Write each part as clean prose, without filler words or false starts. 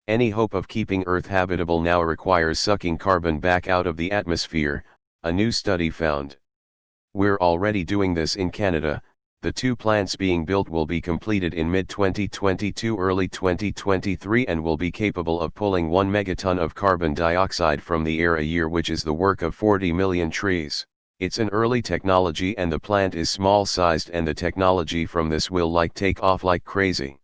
Any hope of keeping Earth habitable now requires sucking carbon back out of the atmosphere, a new study found. We're already doing this in Canada. The 2 plants being built will be completed in mid-2022 early 2023 and will be capable of pulling 1 megaton of carbon dioxide from the air a year, which is the work of 40 million trees. It's an early technology and the plant is small sized, and the technology from this will take off like crazy.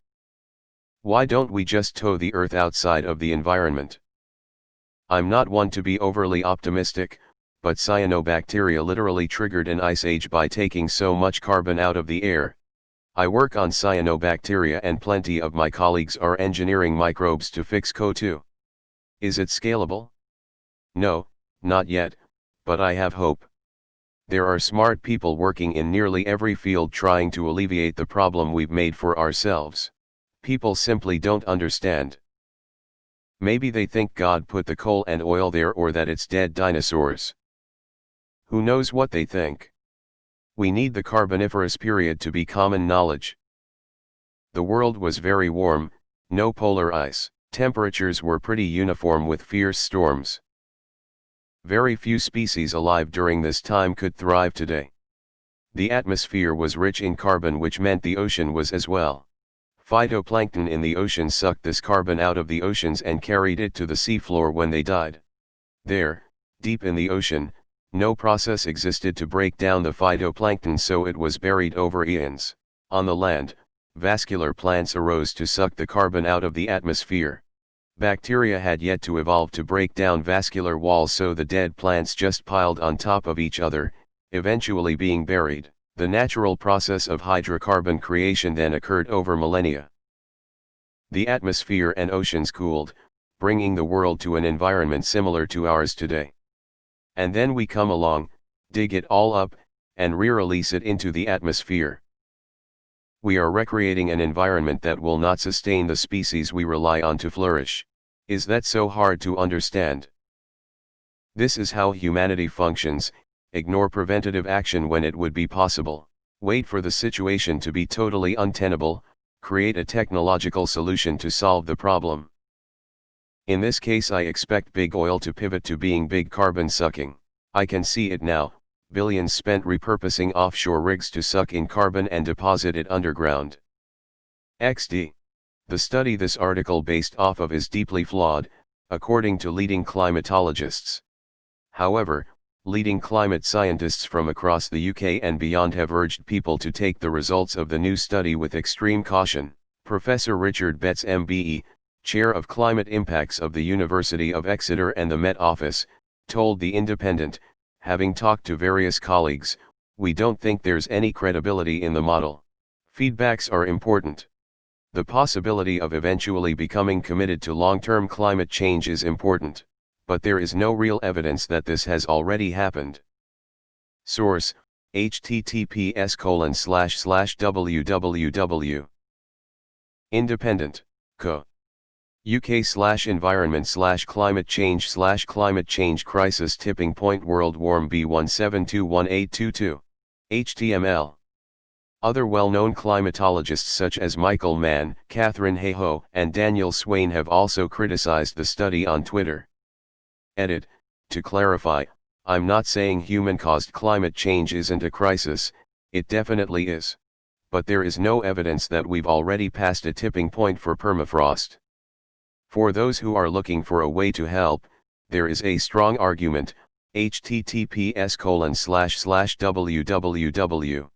Why don't we just tow the Earth outside of the environment? I'm not one to be overly optimistic, but cyanobacteria literally triggered an ice age by taking so much carbon out of the air. I work on cyanobacteria and plenty of my colleagues are engineering microbes to fix CO2. Is it scalable? No, not yet, but I have hope. There are smart people working in nearly every field trying to alleviate the problem we've made for ourselves. People simply don't understand. Maybe they think God put the coal and oil there, or that it's dead dinosaurs. Who knows what they think? We need the Carboniferous period to be common knowledge. The world was very warm, no polar ice, temperatures were pretty uniform with fierce storms. Very few species alive during this time could thrive today. The atmosphere was rich in carbon, which meant the ocean was as well. Phytoplankton in the ocean sucked this carbon out of the oceans and carried it to the seafloor when they died. There, deep in the ocean, no process existed to break down the phytoplankton, so it was buried over eons. On the land, vascular plants arose to suck the carbon out of the atmosphere. Bacteria had yet to evolve to break down vascular walls, so the dead plants just piled on top of each other, eventually being buried. The natural process of hydrocarbon creation then occurred over millennia. The atmosphere and oceans cooled, bringing the world to an environment similar to ours today. And then we come along, dig it all up, and re-release it into the atmosphere. We are recreating an environment that will not sustain the species we rely on to flourish. Is that so hard to understand? This is how humanity functions: ignore preventative action when it would be possible, wait for the situation to be totally untenable, create a technological solution to solve the problem. In this case, I expect big oil to pivot to being big carbon sucking. I can see it now. Billions spent repurposing offshore rigs to suck in carbon and deposit it underground. XD. The study this article based off of is deeply flawed, according to leading climatologists. However, leading climate scientists from across the UK and beyond have urged people to take the results of the new study with extreme caution. Professor Richard Betts MBE, Chair of Climate Impacts of the University of Exeter and the Met Office, told The Independent, having talked to various colleagues, "We don't think there's any credibility in the model. Feedbacks are important. The possibility of eventually becoming committed to long-term climate change is important, but there is no real evidence that this has already happened." Source: https://www. Independent, Co. UK/environment/climate change crisis tipping point world warm B17218222. HTML. Other well-known climatologists such as Michael Mann, Catherine Hayhoe, and Daniel Swain have also criticized the study on Twitter. Edit: to clarify, I'm not saying human-caused climate change isn't a crisis, it definitely is. But there is no evidence that we've already passed a tipping point for permafrost. For those who are looking for a way to help, there is a strong argument, https://www.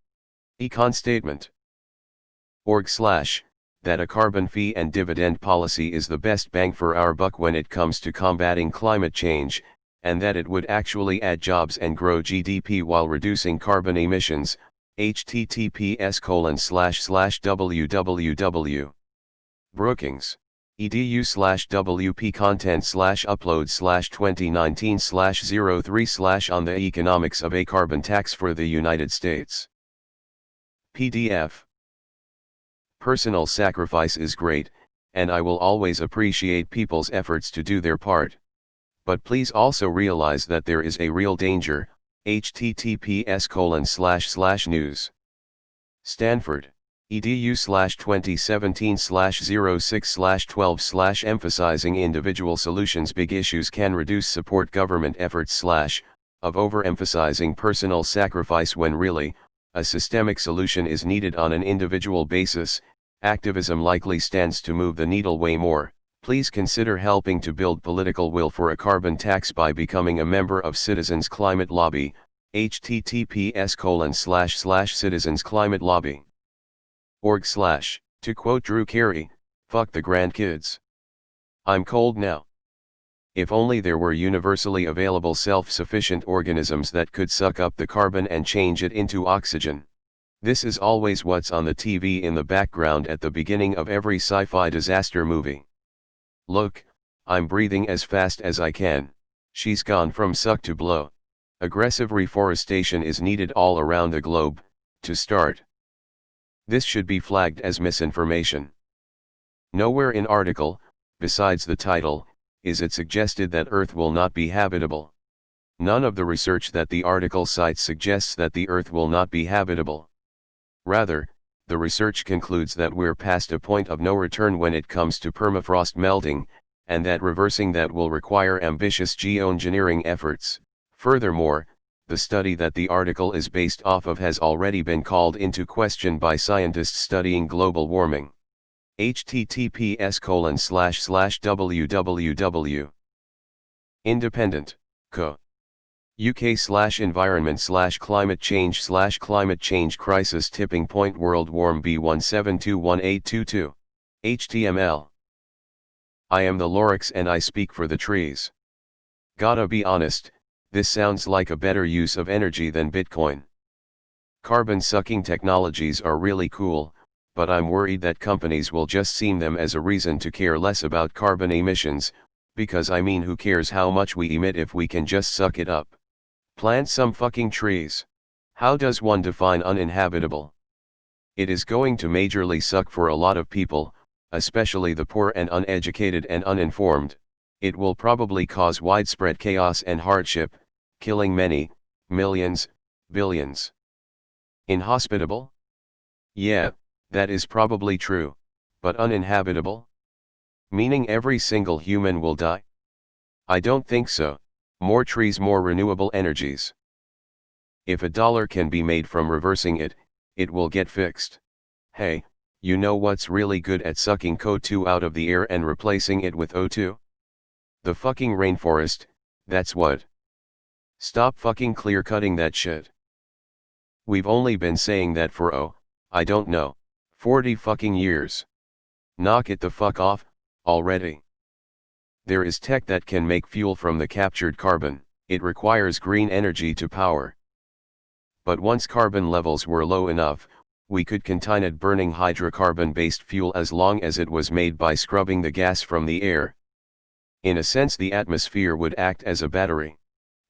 econstatement.org/ that a carbon fee and dividend policy is the best bang for our buck when it comes to combating climate change, and that it would actually add jobs and grow GDP while reducing carbon emissions. https://www. Brookings. edu/wp content/upload/2019/03/ on the economics of a carbon tax for the United States. PDF. Personal sacrifice is great, and I will always appreciate people's efforts to do their part. But please also realize that there is a real danger. https://news. Stanford. edu/2017/06/12/ emphasizing individual solutions big issues can reduce support government efforts / of overemphasizing personal sacrifice when really, a systemic solution is needed on an individual basis, activism likely stands to move the needle way more. Please consider helping to build political will for a carbon tax by becoming a member of Citizens Climate Lobby, https://citizensclimatelobby.org/. To quote Drew Carey, "Fuck the grandkids. I'm cold now." If only there were universally available self-sufficient organisms that could suck up the carbon and change it into oxygen. This is always what's on the TV in the background at the beginning of every sci-fi disaster movie. Look, I'm breathing as fast as I can. She's gone from suck to blow. Aggressive reforestation is needed all around the globe, to start. This should be flagged as misinformation. Nowhere in article, besides the title, is it suggested that Earth will not be habitable. None of the research that the article cites suggests that the Earth will not be habitable. Rather, the research concludes that we're past a point of no return when it comes to permafrost melting, and that reversing that will require ambitious geoengineering efforts. Furthermore, the study that the article is based off of has already been called into question by scientists studying global warming. https://www. Independent, Co. UK/environment/climate change crisis tipping point World Warm B17218222. HTML. I am the Lorax and I speak for the trees. Gotta be honest, this sounds like a better use of energy than Bitcoin. Carbon-sucking technologies are really cool, but I'm worried that companies will just see them as a reason to care less about carbon emissions, because I mean who cares how much we emit if we can just suck it up. Plant some fucking trees. How does one define uninhabitable? It is going to majorly suck for a lot of people, especially the poor and uneducated and uninformed. It will probably cause widespread chaos and hardship, killing many, millions, billions. Inhospitable? Yeah, that is probably true, but uninhabitable? Meaning every single human will die? I don't think so. More trees, more renewable energies. If a dollar can be made from reversing it, it will get fixed. Hey, you know what's really good at sucking CO2 out of the air and replacing it with O2? The fucking rainforest, that's what. Stop fucking clear cutting that shit. We've only been saying that for I don't know, 40 fucking years. Knock it the fuck off, already. There is tech that can make fuel from the captured carbon. It requires green energy to power. But once carbon levels were low enough, we could continue burning hydrocarbon-based fuel as long as it was made by scrubbing the gas from the air. In a sense, the atmosphere would act as a battery.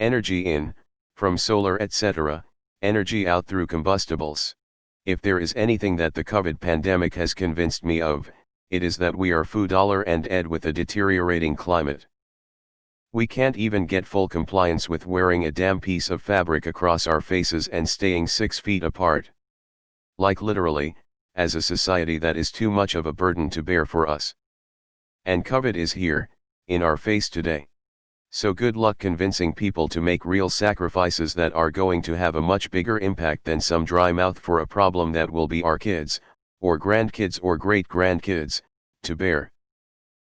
Energy in, from solar etc., energy out through combustibles. If there is anything that the COVID pandemic has convinced me of, it is that we are $and with a deteriorating climate. We can't even get full compliance with wearing a damn piece of fabric across our faces and staying 6 feet apart. Like literally, as a society that is too much of a burden to bear for us. And COVID is here, in our face today. So good luck convincing people to make real sacrifices that are going to have a much bigger impact than some dry mouth for a problem that will be our kids, or grandkids or great-grandkids, to bear.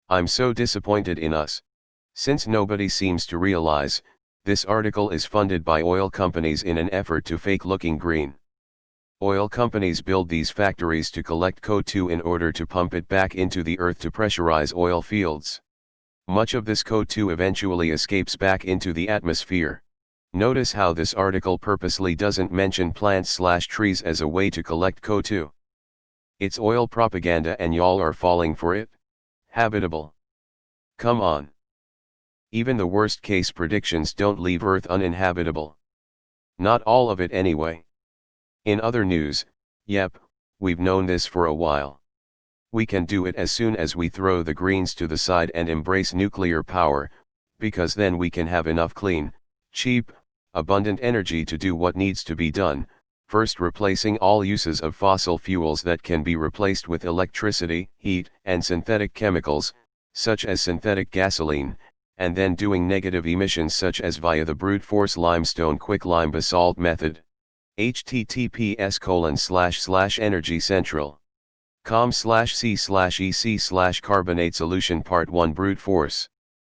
I'm so disappointed in us. Since nobody seems to realize, this article is funded by oil companies in an effort to fake looking green. Oil companies build these factories to collect CO2 in order to pump it back into the earth to pressurize oil fields. Much of this CO2 eventually escapes back into the atmosphere. Notice how this article purposely doesn't mention plants/trees as a way to collect CO2. It's oil propaganda and y'all are falling for it? Habitable. Come on. Even the worst case predictions don't leave Earth uninhabitable. Not all of it anyway. In other news, yep, we've known this for a while. We can do it as soon as we throw the Greens to the side and embrace nuclear power, because then we can have enough clean, cheap, abundant energy to do what needs to be done, First, replacing all uses of fossil fuels that can be replaced with electricity, heat, and synthetic chemicals, such as synthetic gasoline, and then doing negative emissions such as via the brute force limestone quicklime basalt method. https://energycentral.com/c/ec/carbonate solution part 1 brute force